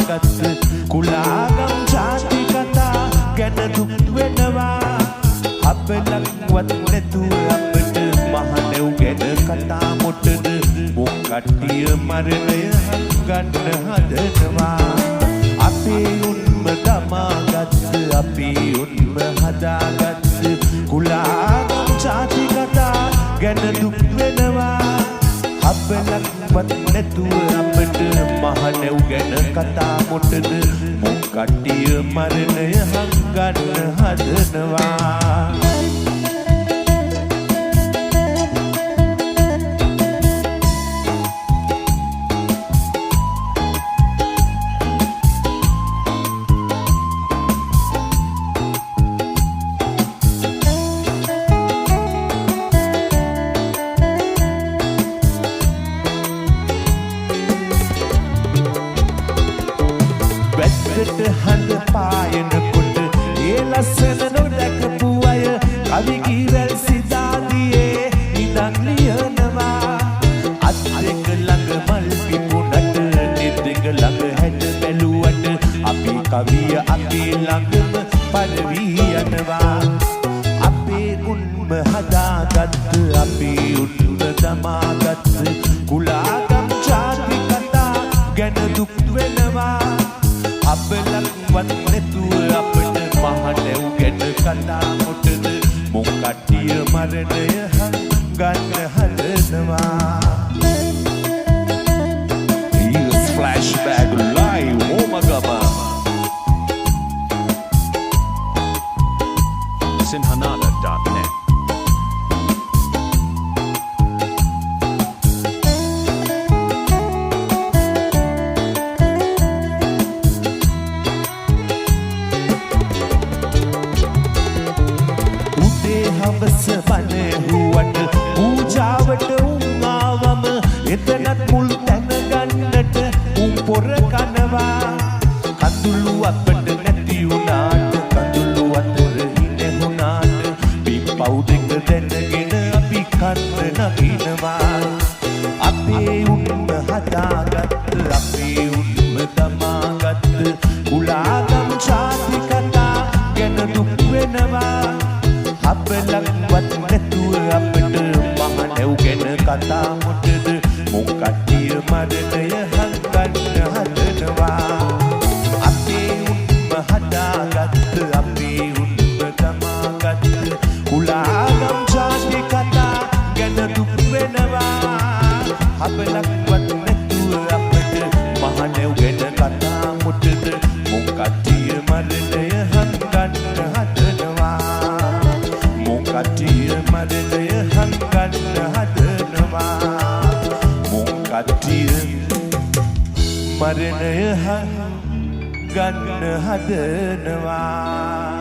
දමාගත් කුලාගම් ජාති කතා ගැන දුක් වෙනවා අපලක්වත් නැතුව අපට මහනෙව් ගැන කතා මොටද මොකටිය මරණය ගන්න හදනවා අපේ උන්ම දමාගත් අපේ උන්ම හදාගත් කුලාගම් ජාති කතා ගැන දුක් වෙනවා අපලක්වත් නැතුව අපට මහනෙව් ගැන කතා මොටද මොකටිය මරණය ගන්න හදනවා හඳ පායනකොට ඒ ලස්සන නොදැකපු අය කවි කීවැල් සිතාදියේ ඉඳන් ලියනවා අත් දෙක ළඟ මල් පිපුණට නෙත් ළඟ හැට බැලුවට අපි කවිය අපේ ළඟම පරවි යනවා අපේ උන්ම හදාගත් අපේ උන්ම දමාගත් කුලාගම් ජාති කතා ගැන දුක් වෙනවා අපලක්වත් නැතුව අපට මහනෙව් ගැන කතා මොටද මොකටිය මරණය ගන්න හදනවා Here's Flashback Live Omagama Sinhanada.net හවස බණහුවට පූජාවට උන්ආවම එතනත් මුල් තැන ගන්නට උන් පොර කනවා කඳුළු අපට නැති වුණාට කඳුළු අතර හිනෙහුණාට පිප්පව් දෙක දැනගෙන අපි කන්න නගිනවා අපේ උන්ම හදාගත් අපේ උන්ම දමාගත් කුලාගම් ජාති කතා ගැන දුක් වෙනවා අපලක්වත් නැතුව අපට මහනෙව් ගැන කතා මොටද මොකටිය මරණය ගන්න හදනවා අපේ උන්ම හදාගත් අපේ උන්ම දමාගත් කුලාගම් ජාති කතා ගැන දුක් වෙනවා අපලක්වත් නැතුව අපට මහනෙව් ගැන කතා මොටද මොකටිය මරණය ගන්න හදනවා කටිය මරණය ගන්න හදනවා මොකටිය මරණය ගන්න හදනවා